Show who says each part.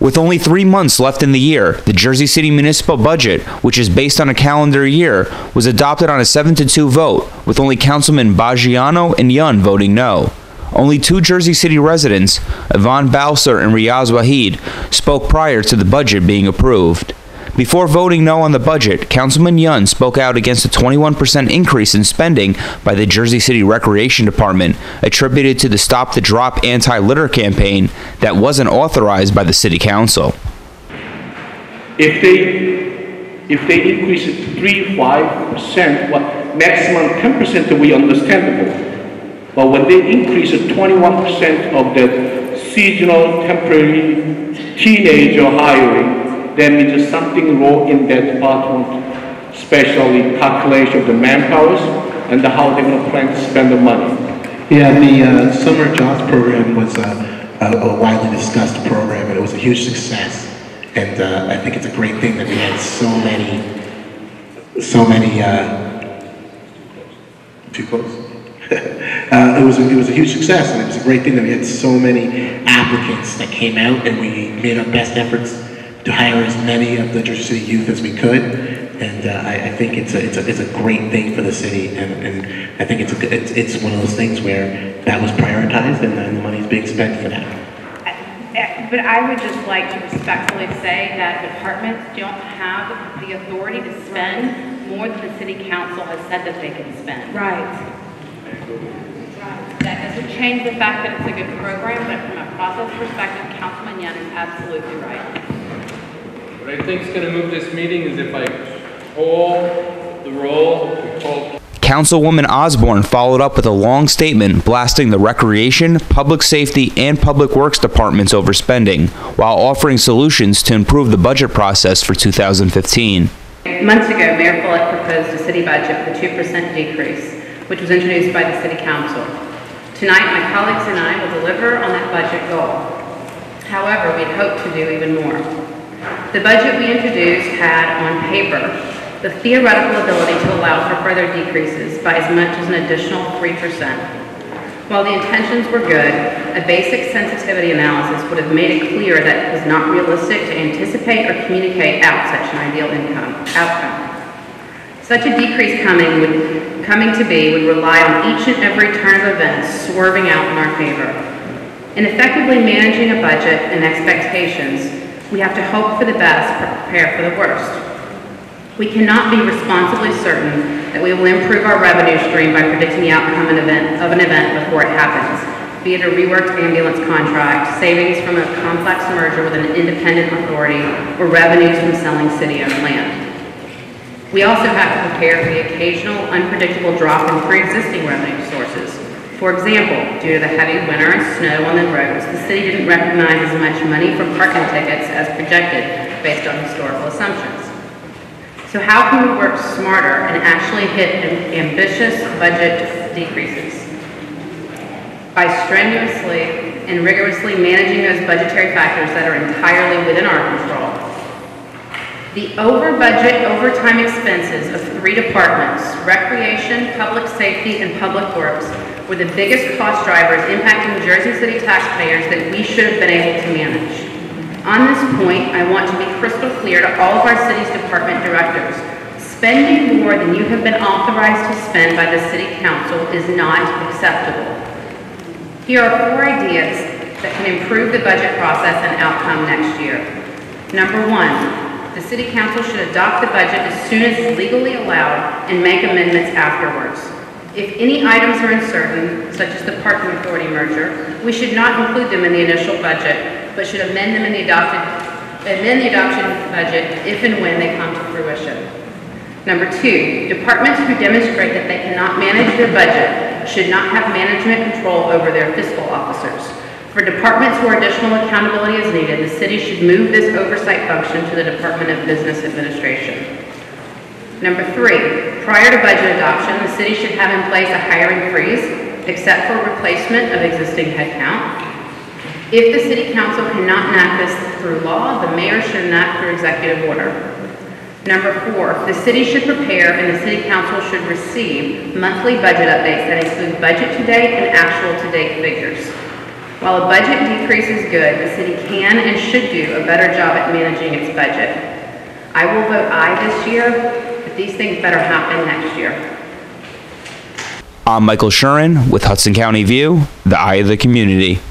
Speaker 1: With only 3 months left in the year, the Jersey City municipal budget, which is based on a calendar year, was adopted on a 7-2 vote, with only Councilman Baggiano and Yun voting no. Only 2 Jersey City residents, Yvonne Bowser and Riaz Wahid, spoke prior to the budget being approved. Before voting no on the budget, Councilman Yun spoke out against a 21% increase in spending by the Jersey City Recreation Department, attributed to the Stop the Drop anti-litter campaign that wasn't authorized by the City Council.
Speaker 2: If they increase it to 3-5%, maximum 10% will be understandable. But when they increase it 21% of the seasonal temporary teenager hiring, that means there's something wrong in that department, especially calculation of the manpowers and how they're going to plan to spend the money.
Speaker 3: Yeah, the summer jobs program was a widely discussed program, and it was a huge success. And I think it's a great thing that we had so many. Too close. It was a huge success, and it was a great thing that we had so many applicants that came out, and we made our best efforts to hire as many of the Jersey City youth as we could, and I think it's a great thing for the city, and I think it's one of those things where that was prioritized, and the money is being spent for that.
Speaker 4: But I would just like to respectfully say that departments don't have the authority to spend more than the City Council has said that they can spend.
Speaker 5: Right.
Speaker 4: That doesn't change the fact that it's a good program, but from a process perspective, Councilman Yun is absolutely right.
Speaker 6: What I think is going to move this meeting is if I call the roll.
Speaker 1: Councilwoman Osborne followed up with a long statement blasting the Recreation, Public Safety, and Public Works departments over spending, while offering solutions to improve the budget process for 2015.
Speaker 4: Months ago, Mayor Follett proposed a city budget with a 2% decrease, which was introduced by the City Council. Tonight, my colleagues and I will deliver on that budget goal. However, we'd hoped to do even more. The budget we introduced had, on paper, the theoretical ability to allow for further decreases by as much as an additional 3%. While the intentions were good, a basic sensitivity analysis would have made it clear that it was not realistic to anticipate or communicate out such an ideal outcome. Such a decrease coming to be would rely on each and every turn of events swerving out in our favor. In effectively managing a budget and expectations, we have to hope for the best but prepare for the worst. We cannot be responsibly certain that we will improve our revenue stream by predicting the outcome of an event before it happens, be it a reworked ambulance contract, savings from a complex merger with an independent authority, or revenues from selling city-owned land. We also have to prepare for the occasional unpredictable drop in pre-existing revenue sources. For example, due to the heavy winter and snow on the roads, the city didn't recognize as much money from parking tickets as projected based on historical assumptions. So how can we work smarter and actually hit ambitious budget decreases? By strenuously and rigorously managing those budgetary factors that are entirely within our control. The over-budget overtime expenses of 3 departments, Recreation, Public Safety, and Public Works, were the biggest cost drivers impacting Jersey City taxpayers that we should have been able to manage. On this point, I want to be crystal clear to all of our city's department directors. Spending more than you have been authorized to spend by the City Council is not acceptable. Here are 4 ideas that can improve the budget process and outcome next year. Number 1, the City Council should adopt the budget as soon as legally allowed and make amendments afterwards. If any items are uncertain, such as the parking authority merger, we should not include them in the initial budget, but should amend them in the adoption budget if and when they come to fruition. Number 2, departments who demonstrate that they cannot manage their budget should not have management control over their fiscal officers. For departments where additional accountability is needed, the city should move this oversight function to the Department of Business Administration. Number 3, prior to budget adoption, the city should have in place a hiring freeze, except for replacement of existing headcount. If the City Council cannot enact this through law, the mayor should enact through executive order. Number 4, the city should prepare and the City Council should receive monthly budget updates that include budget to date and actual to date figures. While a budget decrease is good, the city can and should do a better job at managing its budget. I will vote aye this year, but these things better happen next year.
Speaker 1: I'm Michael Shuren with Hudson County View, the eye of the community.